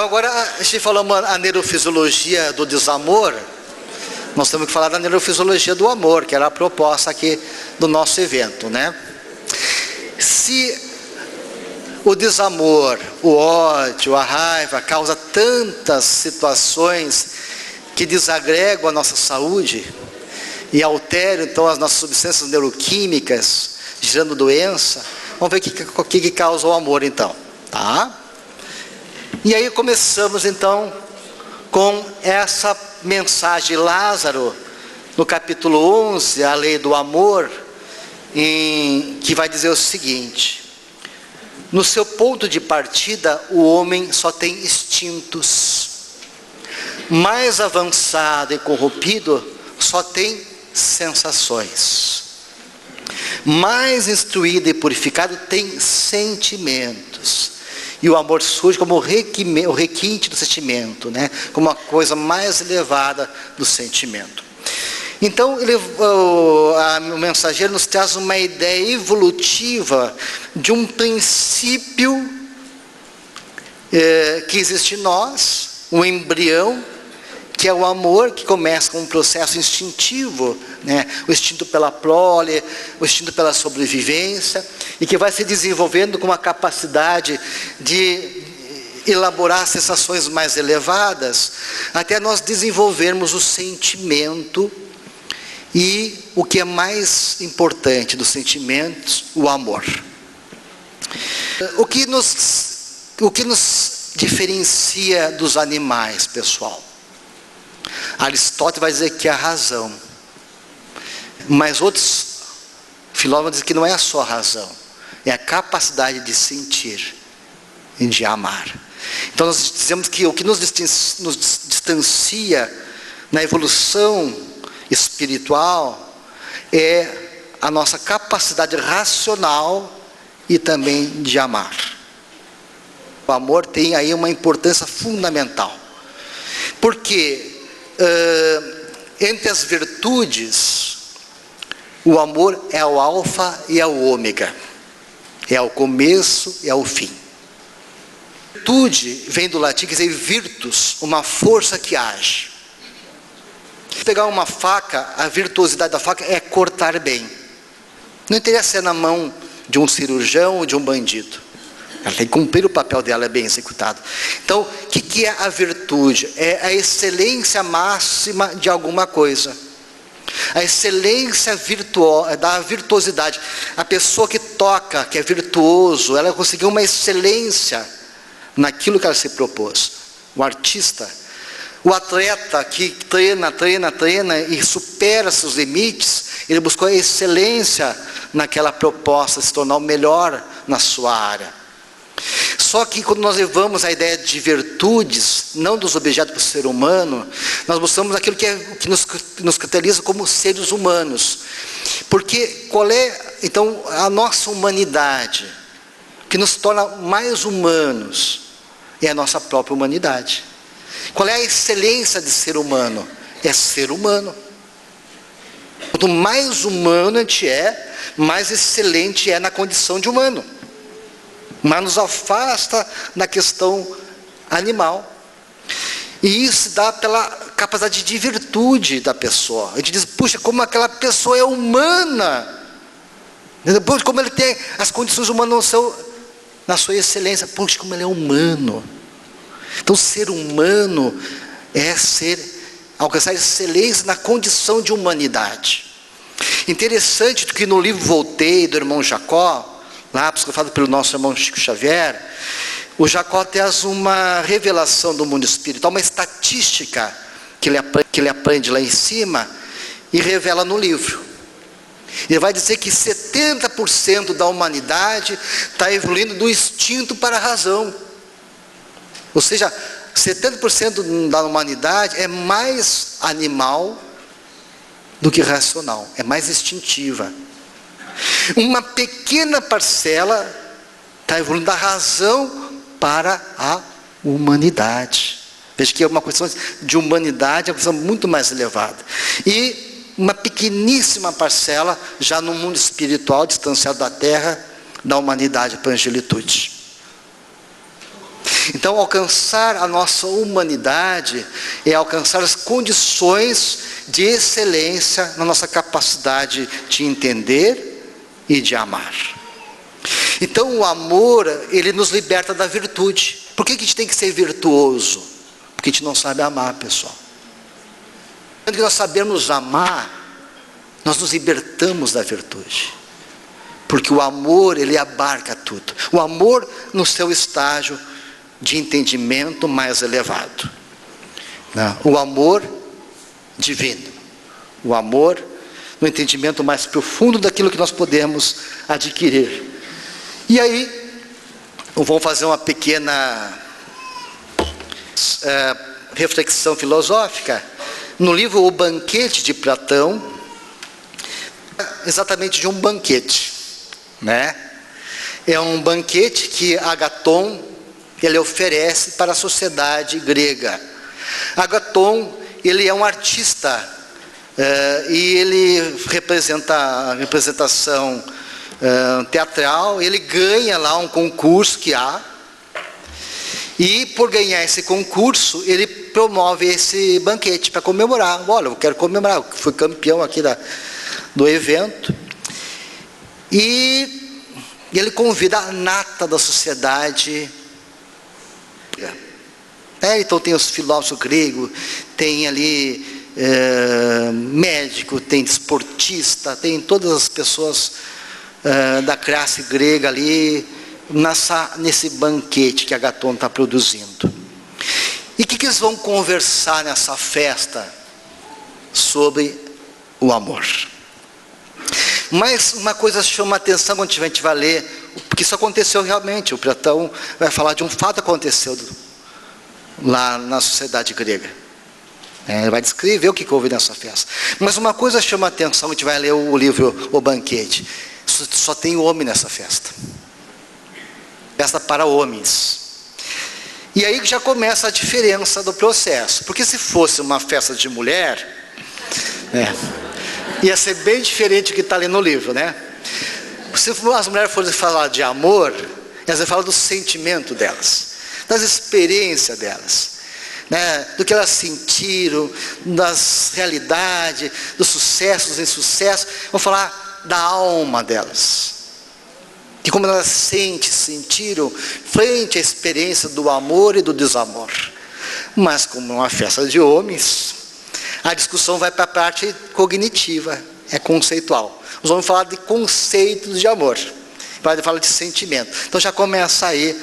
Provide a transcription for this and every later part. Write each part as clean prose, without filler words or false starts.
Então agora a gente falou a neurofisiologia do desamor, nós temos que falar da neurofisiologia do amor, que era a proposta aqui do nosso evento, né? Se o desamor, o ódio, a raiva causa tantas situações que desagregam a nossa saúde e alteram então as nossas substâncias neuroquímicas, gerando doença, vamos ver o que causa o amor então, tá? E aí começamos então com essa mensagem de Lázaro, no capítulo 11, a lei do amor, que vai dizer o seguinte: no seu ponto de partida, o homem só tem instintos. Mais avançado e corrompido, só tem sensações. Mais instruído e purificado, tem sentimentos. E o amor surge como o requinte do sentimento, né? Como a coisa mais elevada do sentimento. Então, o mensageiro nos traz uma ideia evolutiva de um princípio que existe em nós, um embrião, que é o amor, que começa com um processo instintivo, né? O instinto pela prole, o instinto pela sobrevivência, e que vai se desenvolvendo com uma capacidade de elaborar sensações mais elevadas, até nós desenvolvermos o sentimento, e o que é mais importante dos sentimentos, o amor. O que nos diferencia dos animais, pessoal? Aristóteles vai dizer que é a razão, mas outros filósofos dizem que não é só a razão, é a capacidade de sentir e de amar. Então nós dizemos que o que nos distancia na evolução espiritual é a nossa capacidade racional e também de amar. O amor tem aí uma importância fundamental, porque entre as virtudes, o amor é o alfa e é o ômega, é o começo e é o fim. Virtude vem do latim, quer dizer virtus, uma força que age. Se pegar uma faca, a virtuosidade da faca é cortar bem. Não interessa se é na mão de um cirurgião ou de um bandido. Ela tem que cumprir o papel dela, é bem executado. Então, o que é a virtude? É a excelência máxima de alguma coisa. A excelência da virtuosidade. A pessoa que toca, que é virtuoso, ela conseguiu uma excelência naquilo que ela se propôs. O artista. O atleta que treina e supera seus limites, ele buscou a excelência naquela proposta, se tornar o melhor na sua área. Só que quando nós levamos a ideia de virtudes, não dos objetos para o ser humano, nós buscamos aquilo que nos caracteriza como seres humanos. Porque qual é, então, a nossa humanidade? O que nos torna mais humanos é a nossa própria humanidade. Qual é a excelência de ser humano? É ser humano. Quanto mais humano a gente é, mais excelente é na condição de humano. Mas nos afasta da questão animal. E isso se dá pela capacidade de virtude da pessoa. A gente diz, puxa, como aquela pessoa é humana. Puxa, como ele tem as condições humanas na sua excelência. Puxa, como ele é humano. Então, ser humano é alcançar excelência na condição de humanidade. Interessante que no livro Voltaire, do irmão Jacó, lá psicografado pelo nosso irmão Chico Xavier, o Jacó traz uma revelação do mundo espiritual, uma estatística que ele aprende lá em cima e revela no livro. Ele vai dizer que 70% da humanidade está evoluindo do instinto para a razão. Ou seja, 70% da humanidade é mais animal do que racional, é mais instintiva. Uma pequena parcela está evoluindo da razão para a humanidade. Veja que é uma questão de humanidade, é uma questão muito mais elevada. E uma pequeníssima parcela já no mundo espiritual, distanciado da terra, da humanidade para a angelitude. Então, alcançar a nossa humanidade é alcançar as condições de excelência na nossa capacidade de entender e de amar. Então, o amor, ele nos liberta da virtude. Por que a gente tem que ser virtuoso? Porque a gente não sabe amar, pessoal. Quando nós sabemos amar, nós nos libertamos da virtude. Porque o amor, ele abarca tudo. O amor no seu estágio de entendimento mais elevado. O amor divino. O amor no entendimento mais profundo daquilo que nós podemos adquirir. E aí, vamos fazer uma pequena reflexão filosófica. No livro O Banquete de Platão, exatamente de um banquete, né? É um banquete que Agaton ele oferece para a sociedade grega. Agaton, ele é um artista, e ele representa a representação teatral. Ele ganha lá um concurso que há, e por ganhar esse concurso, ele promove esse banquete para comemorar. Olha, eu quero comemorar, eu fui campeão aqui do evento. E ele convida a nata da sociedade. Então tem os filósofos gregos, tem ali médico, tem esportista, tem todas as pessoas da classe grega ali nesse banquete que Agaton está produzindo. E o que eles vão conversar nessa festa? Sobre o amor. Mas uma coisa chama a atenção quando a gente vai ler, porque isso aconteceu realmente. O Platão vai falar de um fato que aconteceu lá na sociedade grega. Ele vai descrever o que houve nessa festa. Mas uma coisa chama a atenção, a gente vai ler o livro O Banquete. Só tem homem nessa festa. Festa para homens. E aí já começa a diferença do processo. Porque se fosse uma festa de mulher, ia ser bem diferente do que está ali no livro, né? Se as mulheres forem falar de amor, elas vão falar do sentimento delas, das experiências delas, né? Do que elas sentiram, das realidades, dos sucessos e insucessos. Vão falar da alma delas, de como elas sentiram frente à experiência do amor e do desamor. Mas como é uma festa de homens, a discussão vai para a parte cognitiva, é conceitual. Os homens falam de conceitos de amor, vai falar de sentimento. Então já começa aí,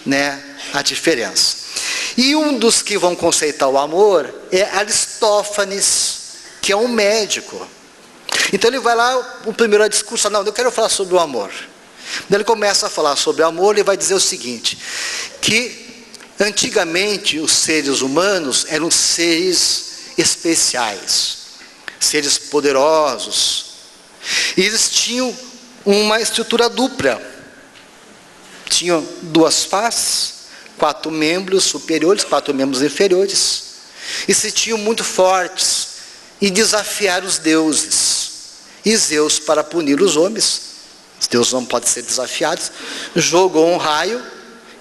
né, a diferença. E um dos que vão conceitar o amor é Aristófanes, que é um médico. Então ele vai lá, o primeiro discurso, não, eu quero falar sobre o amor. Daí ele começa a falar sobre amor e vai dizer o seguinte, que antigamente os seres humanos eram seres especiais, seres poderosos, e eles tinham uma estrutura dupla, tinham duas faces, 4 membros superiores, 4 membros inferiores, e se tinham muito fortes, e desafiaram os deuses, e Zeus, para punir os homens, os deuses não podem ser desafiados, jogou um raio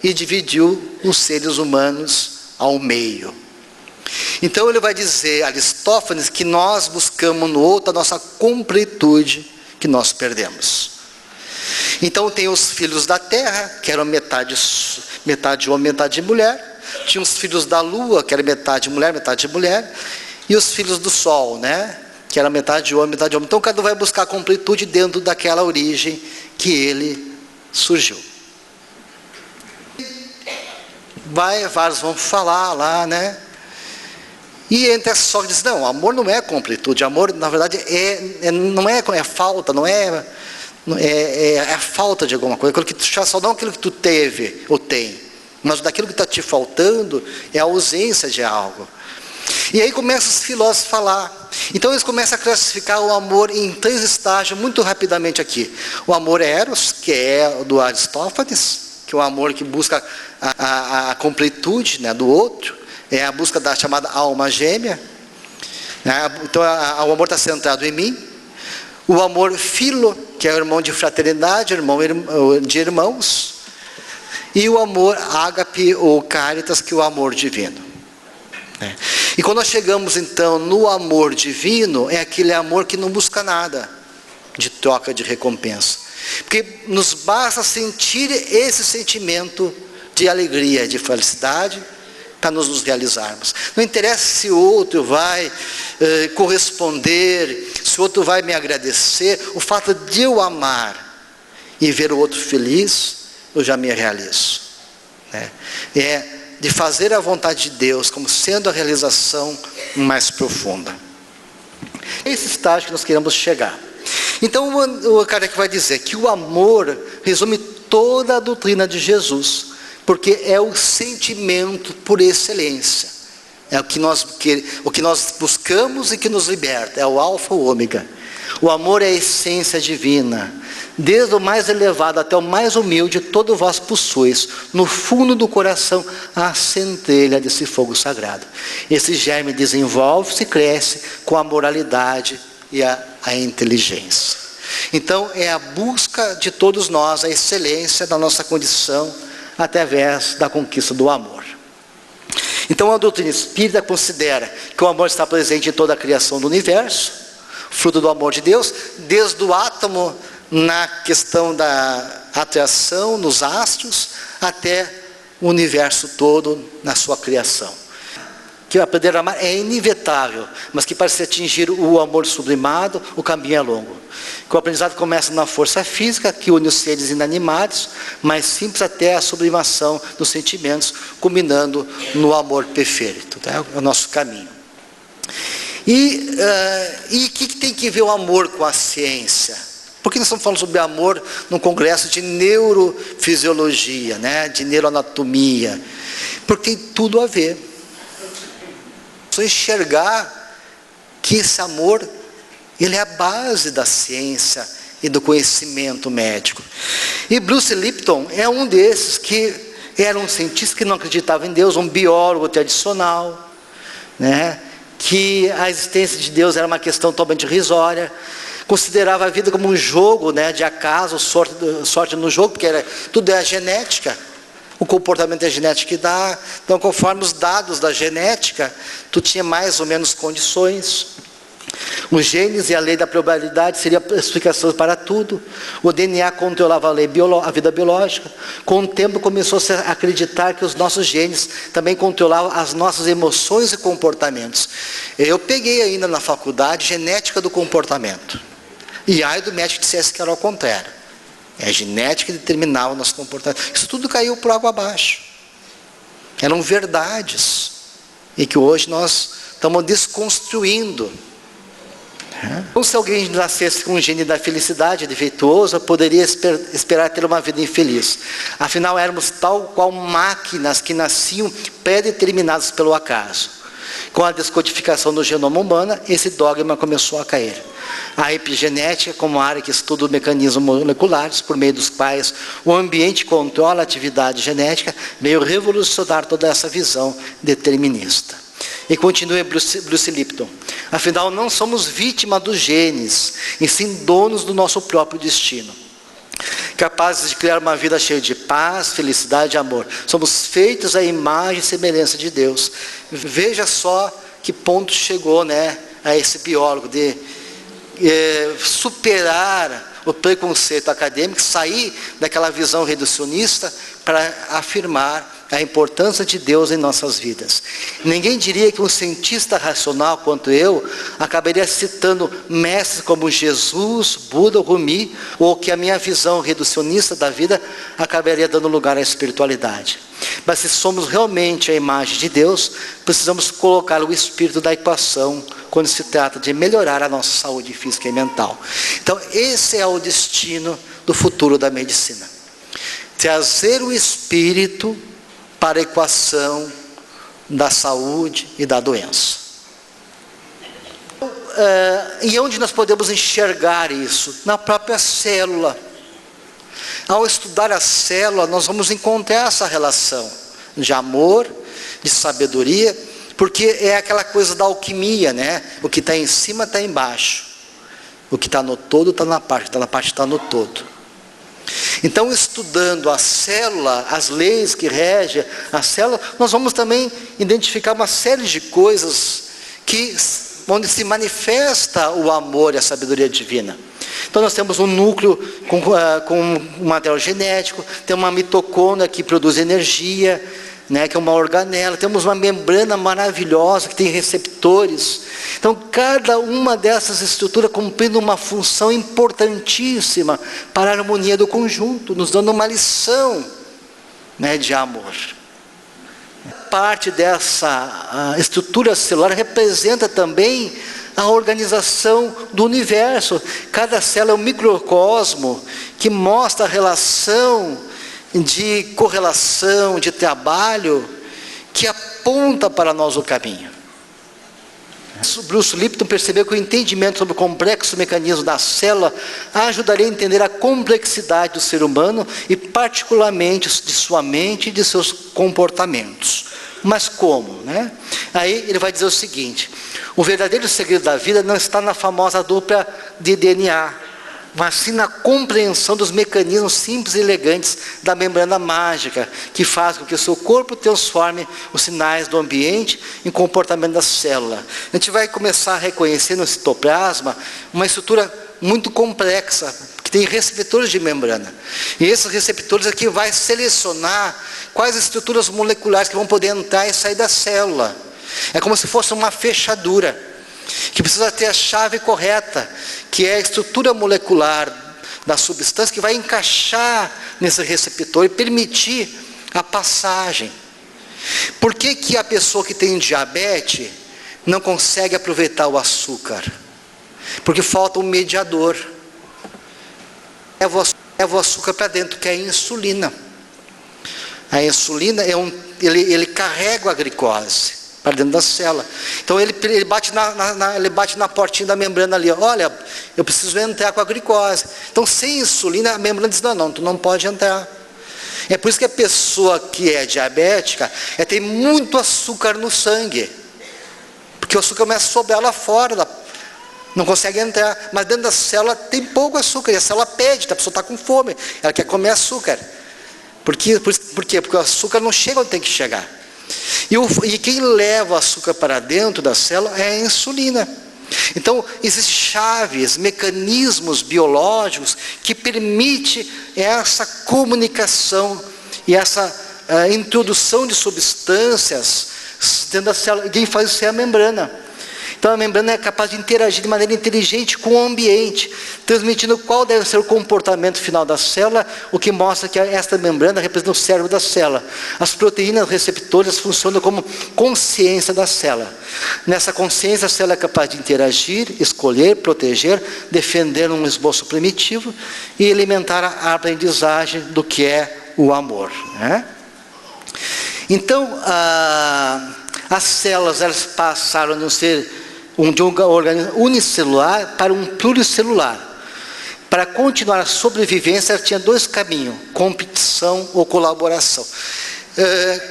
e dividiu os seres humanos ao meio. Então ele vai dizer, Aristófanes, que nós buscamos no outro a nossa completude que nós perdemos. Então tem os filhos da terra, que eram metade homem, metade mulher. Tinha os filhos da lua, que era metade mulher, e os filhos do sol, né, que era metade homem, metade homem. Então cada um vai buscar a completude dentro daquela origem que ele surgiu. Vários vão falar lá, né? E entre as só diz, não, amor não é completude, amor na verdade não é falta, não é a falta de alguma coisa, aquilo que tu já só não aquilo que tu teve ou tem, mas daquilo que está te faltando é a ausência de algo. E aí começam os filósofos a falar. Então eles começam a classificar o amor em 3 estágios muito rapidamente aqui. O amor eros, que é do Aristófanes, que é o amor que busca a completude, né, do outro. É a busca da chamada alma gêmea. Então o amor está centrado em mim. O amor filo, que é o irmão de fraternidade, irmão de irmãos. e o amor ágape ou caritas, que é o amor divino. E quando nós chegamos então no amor divino, é aquele amor que não busca nada de troca de recompensa, porque nos basta sentir esse sentimento de alegria, de felicidade, para nos realizarmos. Não interessa se o outro vai corresponder, se o outro vai me agradecer, o fato de eu amar e ver o outro feliz, eu já me realizo. É de fazer a vontade de Deus como sendo a realização mais profunda. Esse estágio que nós queremos chegar. Então o Kardec vai dizer que o amor resume toda a doutrina de Jesus, porque é o sentimento por excelência, é o que nós buscamos e que nos liberta, é o alfa e o ômega. O amor é a essência divina, desde o mais elevado até o mais humilde, todo vós possuis, no fundo do coração, a centelha desse fogo sagrado. Esse germe desenvolve-se e cresce com a moralidade e a inteligência. Então é a busca de todos nós, a excelência da nossa condição, através da conquista do amor. Então a doutrina espírita considera que o amor está presente em toda a criação do universo, fruto do amor de Deus, desde o átomo na questão da atração nos astros, até o universo todo na sua criação. Que aprender a amar é inevitável, mas que para se atingir o amor sublimado, o caminho é longo. Que o aprendizado começa na força física, que une os seres inanimados, mais simples até a sublimação dos sentimentos, culminando no amor perfeito. Tá? É o nosso caminho. E o que tem que ver o amor com a ciência? Por que nós estamos falando sobre amor num congresso de neurofisiologia, de neuroanatomia? Porque tem tudo a ver. Só enxergar que esse amor, ele é a base da ciência e do conhecimento médico. E Bruce Lipton é um desses que era um cientista que não acreditava em Deus, um biólogo tradicional, que a existência de Deus era uma questão totalmente irrisória, considerava a vida como um jogo de acaso, sorte no jogo, porque tudo é a genética. O comportamento é a genética que dá. Então, conforme os dados da genética, tu tinha mais ou menos condições. Os genes e a lei da probabilidade seria a explicação para tudo. O DNA controlava a vida biológica. Com o tempo começou-se a acreditar que os nossos genes também controlavam as nossas emoções e comportamentos. Eu peguei ainda na faculdade genética do comportamento. E ai do médico que dissesse que era ao contrário. É a genética que determinava o nosso comportamento. Isso tudo caiu por água abaixo. Eram verdades. E que hoje nós estamos desconstruindo. Então, se alguém nascesse com um gene da felicidade defeituoso, poderia esperar ter uma vida infeliz. Afinal, éramos tal qual máquinas que nasciam pré-determinadas pelo acaso. Com a descodificação do genoma humano, esse dogma começou a cair. A epigenética, como área que estuda os mecanismos moleculares, por meio dos quais o ambiente controla a atividade genética, veio revolucionar toda essa visão determinista. E continua Bruce Lipton. Afinal, não somos vítimas dos genes, e sim donos do nosso próprio destino. Capazes de criar uma vida cheia de paz, felicidade e amor. Somos feitos à imagem e semelhança de Deus. Veja só que ponto chegou a esse biólogo de superar o preconceito acadêmico, sair daquela visão reducionista para afirmar a importância de Deus em nossas vidas. Ninguém diria que um cientista racional quanto eu acabaria citando mestres como Jesus, Buda, Rumi, ou que a minha visão reducionista da vida acabaria dando lugar à espiritualidade. Mas se somos realmente a imagem de Deus, precisamos colocar o espírito da equação quando se trata de melhorar a nossa saúde física e mental. Então esse é o destino do futuro da medicina. Trazer o espírito para a equação da saúde e da doença. E onde nós podemos enxergar isso? Na própria célula. Ao estudar a célula, nós vamos encontrar essa relação de amor, de sabedoria, porque é aquela coisa da alquimia, O que está em cima está embaixo. O que está no todo está na parte, está na parte está no todo. Então, estudando a célula, as leis que regem a célula, nós vamos também identificar uma série de coisas onde se manifesta o amor e a sabedoria divina. Então nós temos um núcleo com um material genético, tem uma mitocôndria que produz energia, né, que é uma organela, temos uma membrana maravilhosa que tem receptores. Então cada uma dessas estruturas cumprindo uma função importantíssima para a harmonia do conjunto, nos dando uma lição, né, de amor. Parte dessa estrutura celular representa também a organização do universo. Cada célula é um microcosmo que mostra a relação de correlação, de trabalho, que aponta para nós o caminho. Bruce Lipton percebeu que o entendimento sobre o complexo mecanismo da célula ajudaria a entender a complexidade do ser humano e particularmente de sua mente e de seus comportamentos. Mas como, né? Aí ele vai dizer o seguinte: o verdadeiro segredo da vida não está na famosa dupla de DNA, mas sim na compreensão dos mecanismos simples e elegantes da membrana mágica, que faz com que o seu corpo transforme os sinais do ambiente em comportamento da célula. A gente vai começar a reconhecer no citoplasma uma estrutura muito complexa, que tem receptores de membrana. E esses receptores aqui vai selecionar quais estruturas moleculares que vão poder entrar e sair da célula. É como se fosse uma fechadura, que precisa ter a chave correta, que é a estrutura molecular da substância, que vai encaixar nesse receptor e permitir a passagem. Por que a pessoa que tem diabetes não consegue aproveitar o açúcar? Porque falta um mediador. Leva o açúcar para dentro, que é a insulina. A insulina ele carrega a glicose para dentro da célula. Então ele bate na portinha da membrana ali. Olha, eu preciso entrar com a glicose. Então sem insulina a membrana diz: não, tu não pode entrar. É por isso que a pessoa que é diabética tem muito açúcar no sangue, porque o açúcar começa a sobrar lá fora, não consegue entrar. Mas dentro da célula tem pouco açúcar, e a célula pede, a pessoa está com fome, ela quer comer açúcar. Por quê? Porque o açúcar não chega onde tem que chegar. E quem leva o açúcar para dentro da célula é a insulina. Então, existem chaves, mecanismos biológicos que permitem essa comunicação e essa introdução de substâncias dentro da célula. E quem faz isso é a membrana. Então a membrana é capaz de interagir de maneira inteligente com o ambiente, transmitindo qual deve ser o comportamento final da célula, o que mostra que esta membrana representa o cérebro da célula. As proteínas receptoras funcionam como consciência da célula. Nessa consciência, a célula é capaz de interagir, escolher, proteger, defender um esboço primitivo e alimentar a aprendizagem do que é o amor, né? Então, as células elas passaram a não ser de um organismo unicelular para um pluricelular. Para continuar a sobrevivência, ela tinha dois caminhos: competição ou colaboração.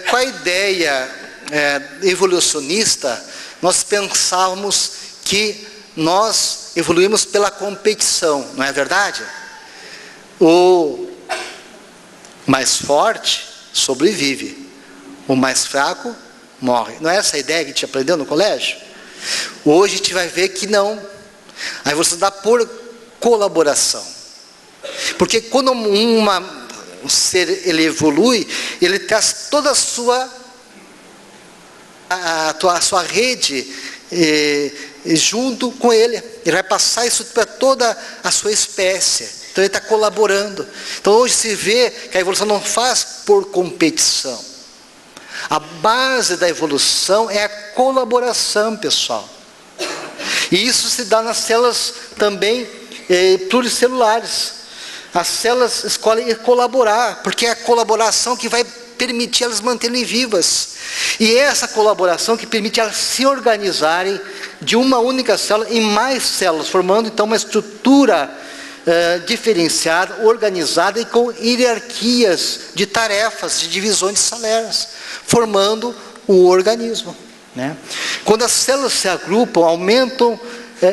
Com a ideia evolucionista, nós pensávamos que nós evoluímos pela competição, não é verdade? O mais forte sobrevive, o mais fraco morre. Não é essa a ideia que a gente aprendeu no colégio? Hoje a gente vai ver que não. A evolução dá por colaboração. Porque quando um ser ele evolui, ele traz toda a sua rede junto com ele. Ele vai passar isso para toda a sua espécie. Então ele está colaborando. Então hoje se vê que a evolução não faz por competição. A base da evolução é a colaboração, pessoal. E isso se dá nas células também pluricelulares. As células escolhem colaborar, porque é a colaboração que vai permitir elas manterem vivas. E é essa colaboração que permite elas se organizarem de uma única célula em mais células, formando então uma estrutura diferenciada, organizada e com hierarquias de tarefas, de divisões de celular, formando o organismo, né? Quando as células se agrupam, aumentam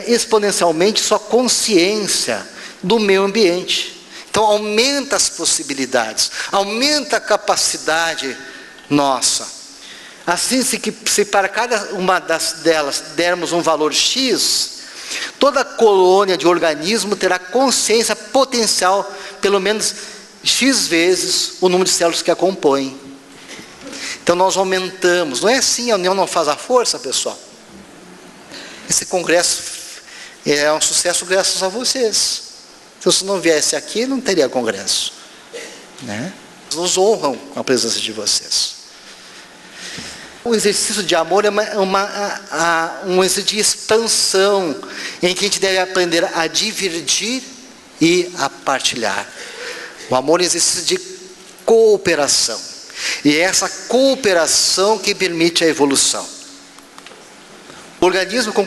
exponencialmente sua consciência do meio ambiente. Então Então aumenta as possibilidades, aumenta a capacidade nossa. Assim, se para cada uma delas dermos um valor X, toda colônia de organismo terá consciência potencial, pelo menos X vezes o número de células que a compõem. Então nós aumentamos. Não é assim, a união não faz a força, pessoal. Esse congresso é um sucesso graças a vocês. Se você não viesse aqui, não teria congresso, né? Nos honram com a presença de vocês. O exercício de amor é um exercício de expansão, em que a gente deve aprender a dividir e a partilhar. O amor é um exercício de cooperação. E é essa cooperação que permite a evolução. O organismo com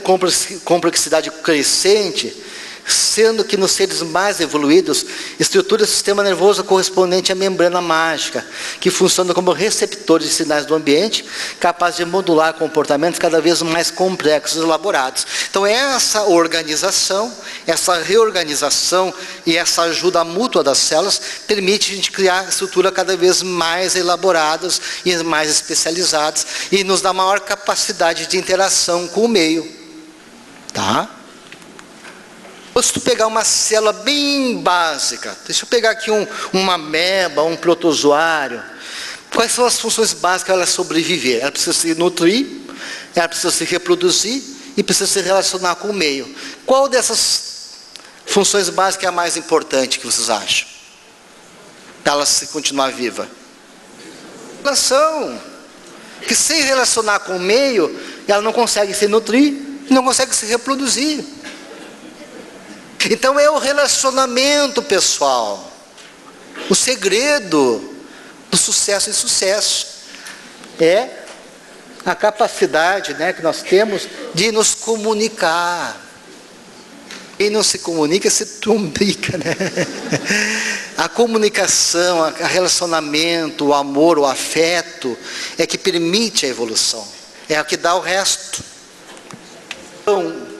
complexidade crescente, sendo que nos seres mais evoluídos, estrutura o sistema nervoso correspondente à membrana mágica, que funciona como receptor de sinais do ambiente, capaz de modular comportamentos cada vez mais complexos e elaborados. Então essa organização, essa reorganização e essa ajuda mútua das células, permite a gente criar estruturas cada vez mais elaboradas e mais especializadas, e nos dá maior capacidade de interação com o meio. Tá? Se tu pegar uma célula bem básica, deixa eu pegar aqui uma ameba, um protozoário. Quais são as funções básicas para ela sobreviver? Ela precisa se nutrir, ela precisa se reproduzir e precisa se relacionar com o meio. Qual dessas funções básicas é a mais importante que vocês acham? Para ela se continuar viva? Relação. Que sem relacionar com o meio, ela não consegue se nutrir, não consegue se reproduzir. Então é o relacionamento, pessoal, o segredo do sucesso e sucesso é a capacidade, né, que nós temos de nos comunicar. Quem não se comunica se trumbica, né? A comunicação, o relacionamento, o amor, o afeto é que permite a evolução, é o que dá o resto. Então,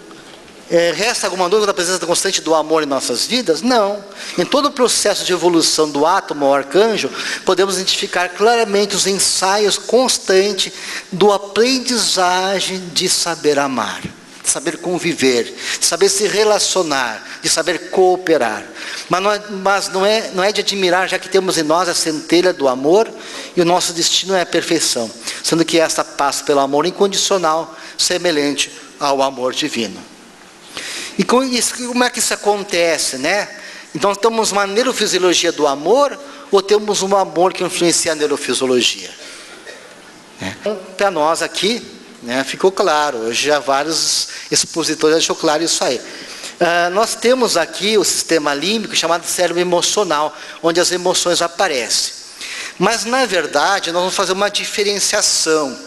resta alguma dúvida da presença constante do amor em nossas vidas? Não. Em todo o processo de evolução do átomo ao arcanjo, podemos identificar claramente os ensaios constantes do aprendizagem de saber amar, de saber conviver, de saber se relacionar, de saber cooperar. Mas não é de admirar, já que temos em nós a centelha do amor, e o nosso destino é a perfeição, sendo que esta passa pelo amor incondicional, semelhante ao amor divino. E como é que isso acontece, né? Então temos uma neurofisiologia do amor, ou temos um amor que influencia a neurofisiologia? Então, para nós aqui, né, ficou claro. Hoje já vários expositores deixou claro isso aí. Nós temos aqui o sistema límbico chamado cérebro emocional, onde as emoções aparecem. Mas na verdade nós vamos fazer uma diferenciação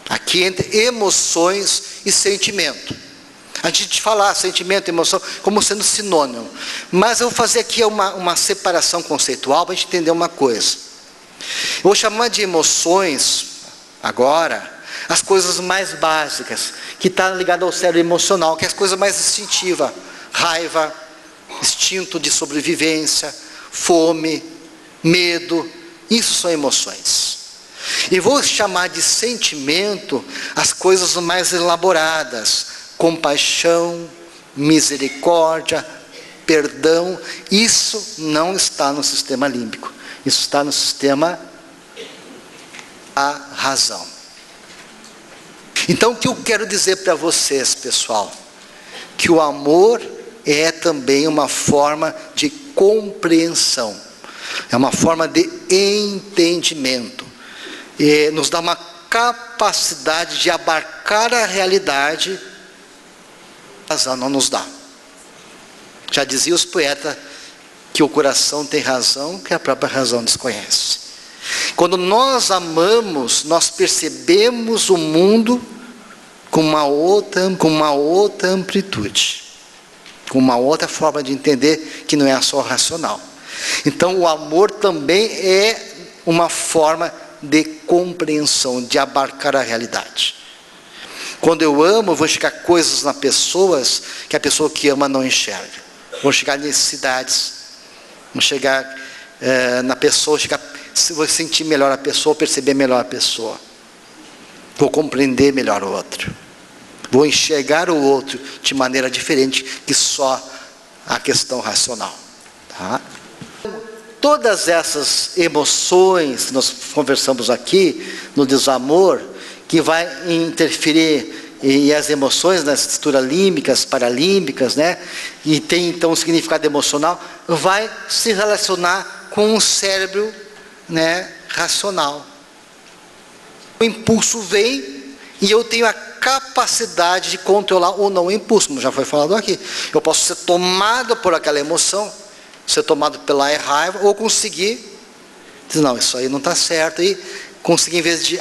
aqui entre emoções e sentimento. A gente fala sentimento e emoção como sendo sinônimo. Mas eu vou fazer aqui uma separação conceitual para a gente entender uma coisa. Eu vou chamar de emoções, agora, as coisas mais básicas, que está ligado ao cérebro emocional, que é as coisas mais instintivas. Raiva, instinto de sobrevivência, fome, medo, isso são emoções. E vou chamar de sentimento as coisas mais elaboradas, compaixão, misericórdia, perdão. Isso não está no sistema límbico, isso está no sistema da razão. Então o que eu quero dizer para vocês, pessoal, que o amor é também uma forma de compreensão, é uma forma de entendimento, e nos dá uma capacidade de abarcar a realidade. A razão não nos dá. Já diziam os poetas que o coração tem razão que a própria razão desconhece. Quando nós amamos, nós percebemos o mundo com uma outra amplitude, com uma outra forma de entender que não é só racional. Então o amor também é uma forma de compreensão, de abarcar a realidade. Quando eu amo, eu vou enxergar coisas nas pessoas que a pessoa que ama não enxerga. Vou enxergar necessidades, Vamos chegar na pessoa, vou sentir melhor a pessoa, perceber melhor a pessoa. Vou compreender melhor o outro. Vou enxergar o outro de maneira diferente que só a questão racional. Tá? Todas essas emoções que nós conversamos aqui, no desamor, que vai interferir, e as emoções nas estruturas límbicas, paralímbicas, né? E tem então um significado emocional, vai se relacionar com um cérebro, né, racional. O impulso vem e eu tenho a capacidade de controlar ou não o impulso, como já foi falado aqui. Eu posso ser tomado por aquela emoção, ser tomado pela raiva, ou conseguir dizer, não, isso aí não está certo, e conseguir, em vez de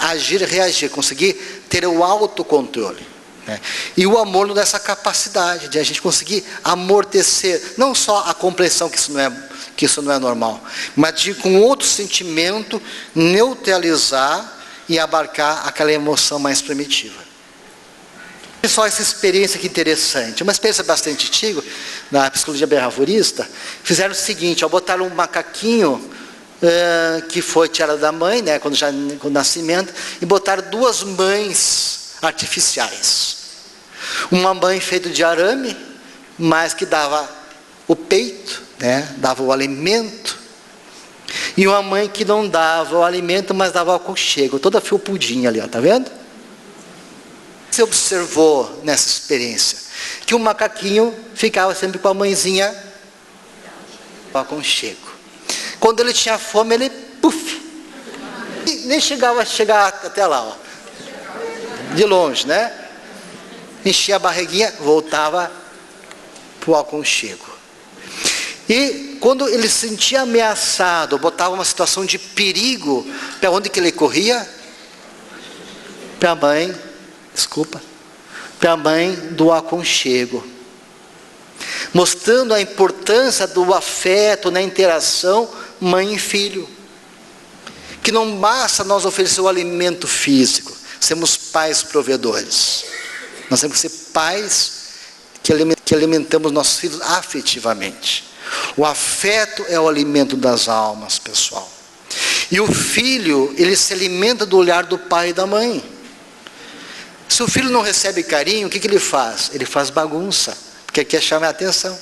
agir, reagir, conseguir ter o autocontrole, né? E o amor nos dá essa capacidade de a gente conseguir amortecer, não só a compreensão que isso não é normal, mas de com outro sentimento neutralizar e abarcar aquela emoção mais primitiva. Olha só essa experiência que interessante, uma experiência bastante antiga, na psicologia behaviorista. Fizeram o seguinte, botaram um macaquinho que foi tirado da mãe, né, com o nascimento, e botaram duas mães artificiais. Uma mãe feita de arame, mas que dava o peito, né, dava o alimento, e uma mãe que não dava o alimento, mas dava o aconchego, toda felpudinha ali, ó, tá vendo? Você observou nessa experiência que o macaquinho ficava sempre com a mãezinha o aconchego. Quando ele tinha fome, ele puf, nem chegava a chegar até lá, ó, de longe, né? Enchia a barriguinha, voltava para o aconchego. E quando ele se sentia ameaçado, botava uma situação de perigo, para onde que ele corria? Para a mãe, para a mãe do aconchego. Mostrando a importância do afeto na interação mãe e filho. Que não basta nós oferecer o alimento físico, sermos pais provedores. Nós temos que ser pais que alimentamos nossos filhos afetivamente. O afeto é o alimento das almas, pessoal. E o filho, ele se alimenta do olhar do pai e da mãe. Se o filho não recebe carinho, o que ele faz? Ele faz bagunça, porque quer chamar a atenção.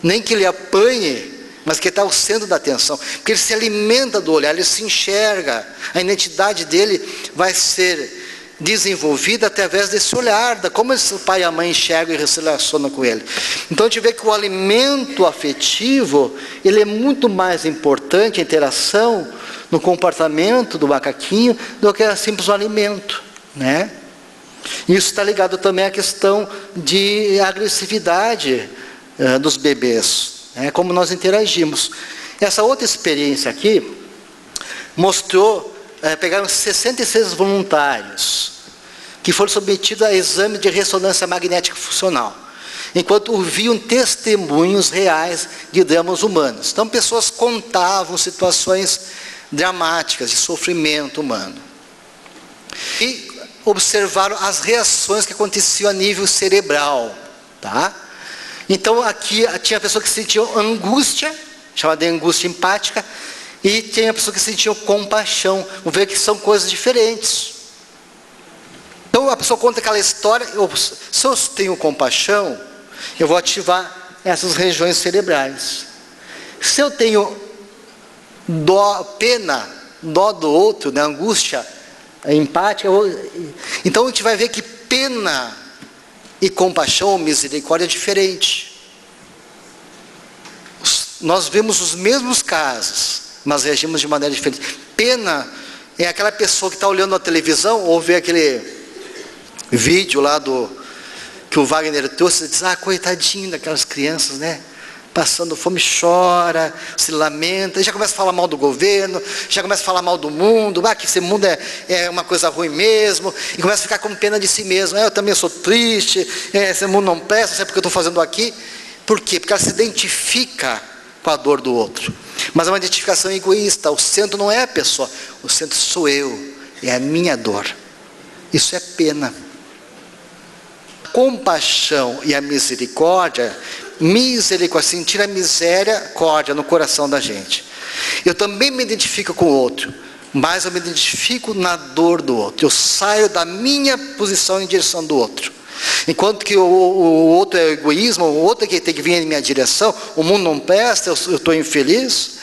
Nem que ele apanhe, mas que está ao centro da atenção. Porque ele se alimenta do olhar, ele se enxerga. A identidade dele vai ser desenvolvida através desse olhar, da como esse pai e a mãe enxergam e se relacionam com ele. Então a gente vê que o alimento afetivo, ele é muito mais importante, a interação no comportamento do macaquinho, do que simples o alimento, né? Isso está ligado também à questão de agressividade dos bebês, né? Como nós interagimos. Essa outra experiência aqui mostrou, pegaram 66 voluntários que foram submetidos a exame de ressonância magnética funcional, enquanto ouviam testemunhos reais de dramas humanos. Então pessoas contavam situações dramáticas de sofrimento humano. E observaram as reações que aconteciam a nível cerebral, tá? Então aqui tinha a pessoa que sentia angústia, chamada de angústia empática, e tinha a pessoa que sentia compaixão. Vamos ver que são coisas diferentes. Então a pessoa conta aquela história, se eu tenho compaixão, eu vou ativar essas regiões cerebrais. Se eu tenho dó, pena, dó do outro, né, angústia empática, então a gente vai ver que pena e compaixão, misericórdia é diferente. Nós vemos os mesmos casos, mas reagimos de maneira diferente. Pena é aquela pessoa que está olhando a televisão, ou vê aquele vídeo lá que o Wagner trouxe, e diz, coitadinho daquelas crianças, né? Passando fome, chora, se lamenta, e já começa a falar mal do governo, já começa a falar mal do mundo, que esse mundo é uma coisa ruim mesmo, e começa a ficar com pena de si mesmo. Eu também sou triste, esse mundo não presta, não sei porque eu estou fazendo aqui. Por quê? Porque ela se identifica com a dor do outro. Mas é uma identificação egoísta. O centro não é a pessoa, o centro sou eu, é a minha dor. Isso é pena. A compaixão e a misericórdia Misericórdia, sentir a misericórdia no coração da gente. Eu também me identifico com o outro, mas eu me identifico na dor do outro. Eu saio da minha posição em direção do outro. Enquanto que o outro é egoísmo, o outro é que tem que vir em minha direção, o mundo não presta, eu estou infeliz.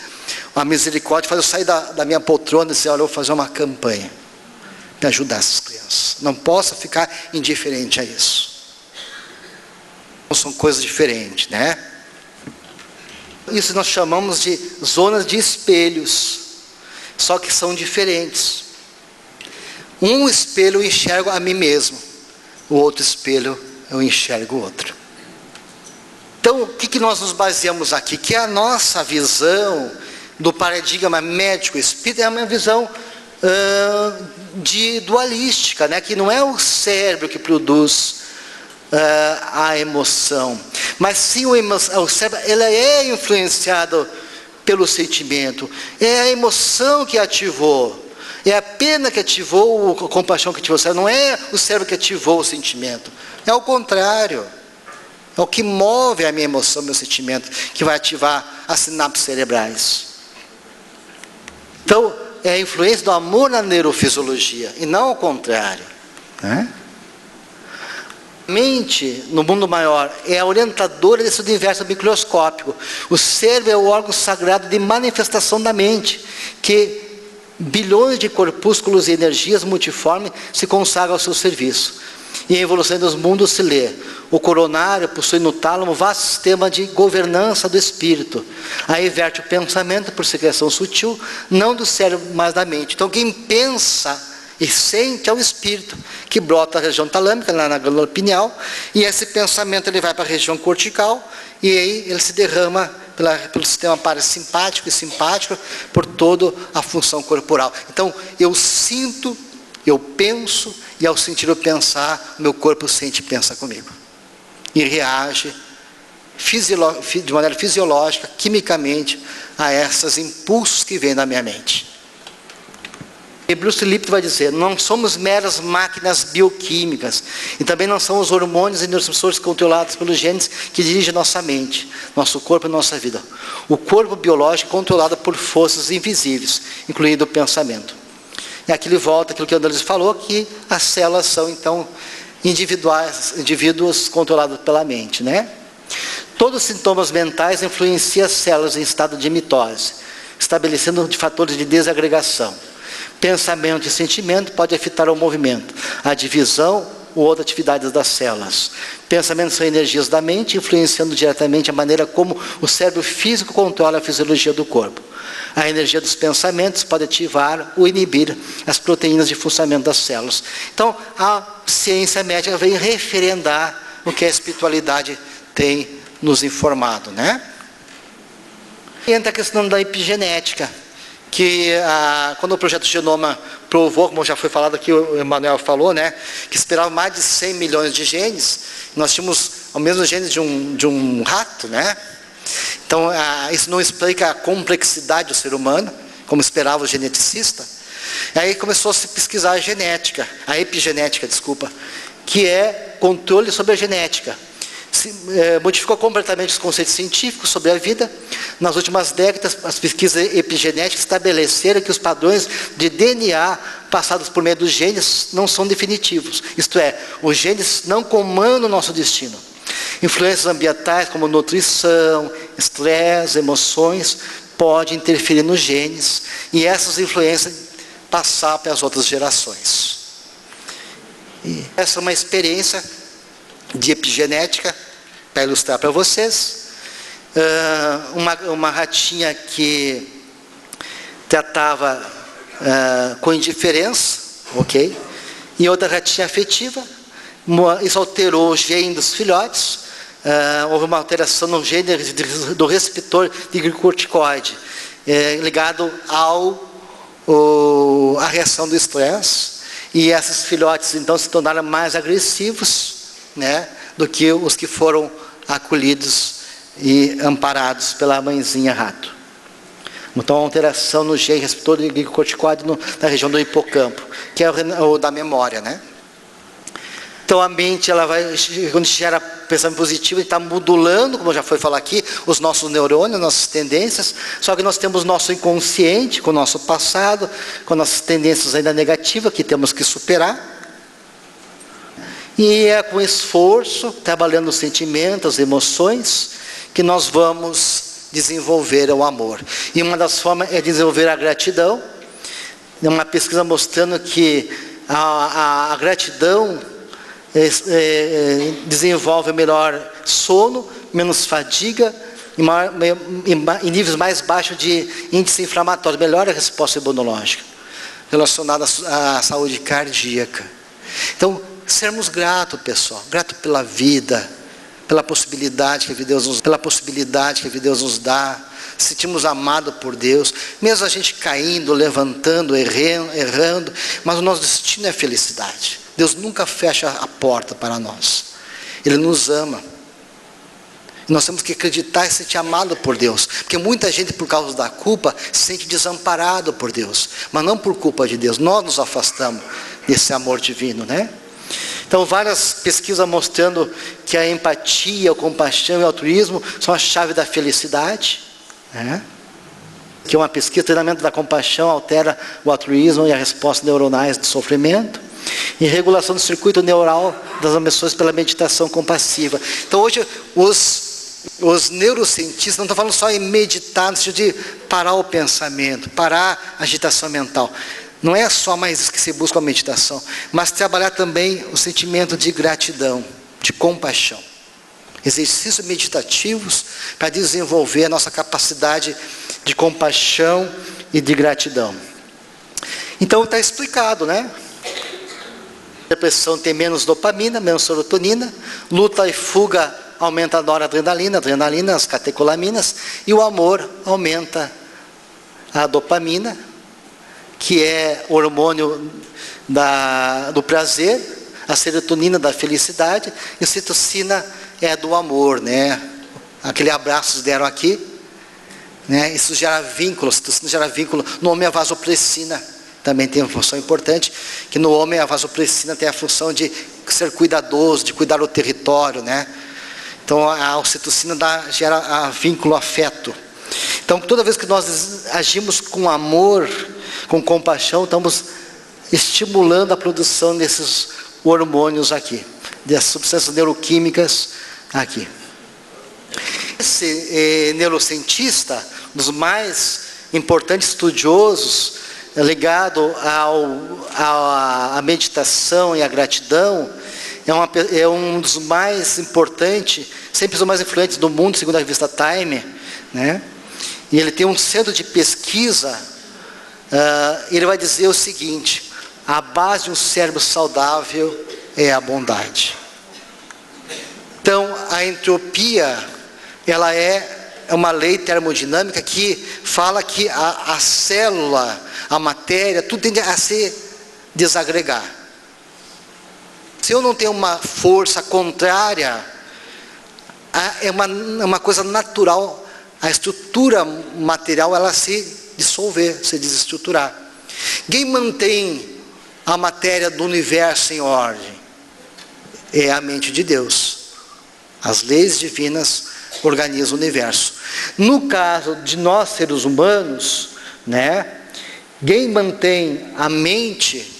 A misericórdia faz eu sair da minha poltrona e dizer, olha, eu vou fazer uma campanha para ajudar essas crianças. Não posso ficar indiferente a isso. São coisas diferentes, né? Isso nós chamamos de zonas de espelhos, só que são diferentes. Um espelho eu enxergo a mim mesmo, o outro espelho eu enxergo o outro. Então, o que nós nos baseamos aqui? Que a nossa visão do paradigma médico-espírita é uma visão dualística, né? Que não é o cérebro que produz a emoção, mas sim o cérebro, ela é influenciado pelo sentimento. É a emoção que ativou, é a pena que ativou, a compaixão que ativou o cérebro. Não é o cérebro que ativou o sentimento, é o contrário. É o que move a minha emoção, meu sentimento, que vai ativar as sinapses cerebrais. Então, é a influência do amor na neurofisiologia, e não ao contrário, né? A mente, no mundo maior, é a orientadora desse universo microscópico. O cérebro é o órgão sagrado de manifestação da mente, que bilhões de corpúsculos e energias multiformes se consagram ao seu serviço. E a evolução dos mundos se lê: o coronário possui no tálamo um vasto sistema de governança do espírito. Aí verte o pensamento por secreção sutil, não do cérebro, mas da mente. Então quem pensa e sente é o espírito, que brota na região talâmica, lá na glândula pineal, e esse pensamento ele vai para a região cortical, e aí ele se derrama pelo sistema parasimpático e simpático, por toda a função corporal. Então, eu sinto, eu penso, e ao sentir o pensar, meu corpo sente e pensa comigo. E reage de maneira fisiológica, quimicamente, a esses impulsos que vêm da minha mente. E Bruce Lipton vai dizer: não somos meras máquinas bioquímicas, e também não são os hormônios e neurotransmissores controlados pelos genes que dirigem nossa mente, nosso corpo e nossa vida. O corpo biológico é controlado por forças invisíveis, incluindo o pensamento. E aqui ele volta àquilo que o Andrés falou, que as células são então indivíduos controlados pela mente, né? Todos os sintomas mentais influenciam as células em estado de mitose, estabelecendo fatores de desagregação. Pensamento e sentimento podem afetar o movimento, a divisão ou outras atividades das células. Pensamentos são energias da mente, influenciando diretamente a maneira como o cérebro físico controla a fisiologia do corpo. A energia dos pensamentos pode ativar ou inibir as proteínas de funcionamento das células. Então, a ciência médica vem referendar o que a espiritualidade tem nos informado, né? E entra a questão da epigenética, que quando o projeto Genoma provou, como já foi falado aqui, o Emanuel falou, né, que esperava mais de 100 milhões de genes, nós tínhamos o mesmo genes de um rato, né? Então, isso não explica a complexidade do ser humano, como esperava o geneticista. E aí começou a se pesquisar a epigenética, que é controle sobre a genética. Modificou completamente os conceitos científicos sobre a vida. Nas últimas décadas, as pesquisas epigenéticas estabeleceram que os padrões de DNA passados por meio dos genes não são definitivos. Isto é, os genes não comandam o nosso destino. Influências ambientais como nutrição, estresse, emoções, podem interferir nos genes, e essas influências passar para as outras gerações. E essa é uma experiência de epigenética, para ilustrar para vocês. Uma ratinha que tratava com indiferença, ok? E outra ratinha afetiva. Isso alterou o gene dos filhotes. Houve uma alteração no gene do receptor de glicocorticoide, ligado à reação do estresse. E esses filhotes então se tornaram mais agressivos, né, do que os que foram acolhidos e amparados pela mãezinha rato. Então, a alteração no gene receptor de glicocorticoide na região do hipocampo, que é o da memória, né? Então a mente, ela vai, quando gera pensamento positivo, está modulando, como já foi falar aqui, os nossos neurônios, nossas tendências. Só que nós temos nosso inconsciente, com o nosso passado, com nossas tendências ainda negativas, que temos que superar. E é com esforço, trabalhando os sentimentos, as emoções, que nós vamos desenvolver o amor. E uma das formas é desenvolver a gratidão. É uma pesquisa mostrando que a gratidão desenvolve melhor sono, menos fadiga, em níveis mais baixos de índice inflamatório, melhora a resposta imunológica, relacionada à saúde cardíaca. Então, sermos gratos, pessoal, grato pela vida, pela possibilidade que a vida Deus nos dá, sentimos amados por Deus, mesmo a gente caindo, levantando, errando, mas o nosso destino é felicidade. Deus nunca fecha a porta para nós, Ele nos ama. Nós temos que acreditar e se sentir amado por Deus, porque muita gente, por causa da culpa, se sente desamparado por Deus, mas não por culpa de Deus. Nós nos afastamos desse amor divino, né? Então, várias pesquisas mostrando que a empatia, a compaixão e o altruísmo são a chave da felicidade, né? Que uma pesquisa, o treinamento da compaixão altera o altruísmo e a resposta neuronais do sofrimento. E regulação do circuito neural das emoções pela meditação compassiva. Então, hoje, os neurocientistas não estão falando só em meditar, no sentido de parar o pensamento, parar a agitação mental. Não é só mais isso que se busca a meditação, mas trabalhar também o sentimento de gratidão, de compaixão. Exercícios meditativos para desenvolver a nossa capacidade de compaixão e de gratidão. Então está explicado, né? Depressão tem menos dopamina, menos serotonina, luta e fuga aumenta a noradrenalina, adrenalina, as catecolaminas, e o amor aumenta a dopamina, que é o hormônio do prazer, a serotonina da felicidade, e a citocina é do amor, né? Aquele abraço que deram aqui, né? Isso gera vínculo, a citocina gera vínculo. No homem a vasopressina também tem uma função importante, que no homem a vasopressina tem a função de ser cuidadoso, de cuidar do território, né? Então a ocitocina gera vínculo, afeto. Então toda vez que nós agimos com amor, com compaixão, estamos estimulando a produção desses hormônios aqui, dessas substâncias neuroquímicas aqui. Esse neurocientista, um dos mais importantes estudiosos, ligado à meditação e à gratidão, é um dos mais importantes, sempre os mais influentes do mundo, segundo a revista Time, né? E ele tem um centro de pesquisa. Ele vai dizer o seguinte: a base de um cérebro saudável é a bondade. Então, a entropia, ela é uma lei termodinâmica que fala que a célula, a matéria, tudo tende a se desagregar. Se eu não tenho uma força contrária, é uma coisa natural, a estrutura material, ela se dissolver, se desestruturar. Quem mantém a matéria do universo em ordem é a mente de Deus. As leis divinas organizam o universo. No caso de nós seres humanos, né, quem mantém a mente,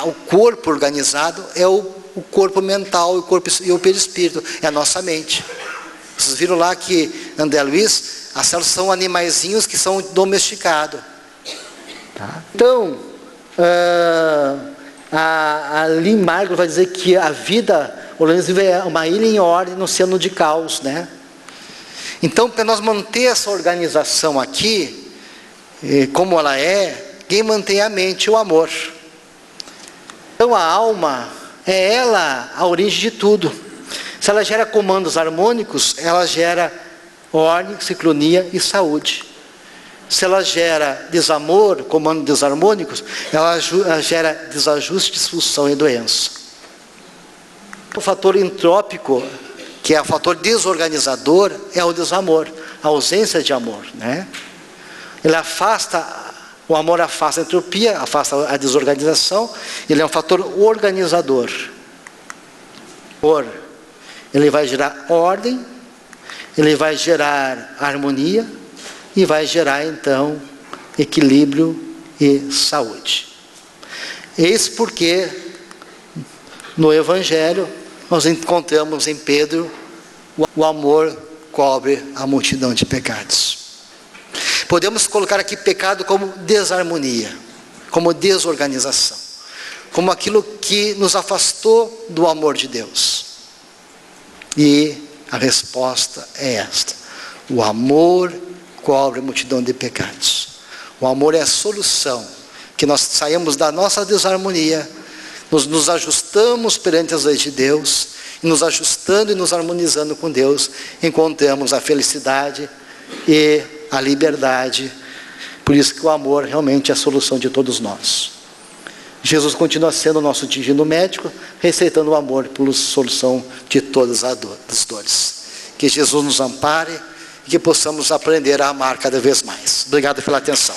o corpo organizado é o corpo mental e o perispírito, é a nossa mente. Vocês viram lá que André Luiz, as células são animaizinhos que são domesticados. Tá? Então, a Lynn Margulis vai dizer que a vida, o organismo é uma ilha em ordem no oceano de caos, né? Então, para nós manter essa organização aqui, como ela é, quem mantém a mente, o amor. Então a alma é ela a origem de tudo. Se ela gera comandos harmônicos, ela gera ordem, sincronia e saúde. Se ela gera desamor, comandos desarmônicos, ela gera desajuste, disfunção e doença. O fator entrópico, que é o fator desorganizador, é o desamor, a ausência de amor, né? Ele afasta O amor afasta a entropia, afasta a desorganização. Ele é um fator organizador. Ele vai gerar ordem, ele vai gerar harmonia e vai gerar então equilíbrio e saúde. Eis porque no Evangelho nós encontramos em Pedro o amor cobre a multidão de pecados. Podemos colocar aqui pecado como desarmonia, como desorganização, como aquilo que nos afastou do amor de Deus. E a resposta é esta: o amor cobre a multidão de pecados. O amor é a solução, que nós saímos da nossa desarmonia, nos ajustamos perante as leis de Deus, e nos ajustando e nos harmonizando com Deus, encontramos a felicidade e a liberdade. Por isso que o amor realmente é a solução de todos nós. Jesus continua sendo o nosso divino médico, receitando o amor por solução de todas as dores. Que Jesus nos ampare e que possamos aprender a amar cada vez mais. Obrigado pela atenção.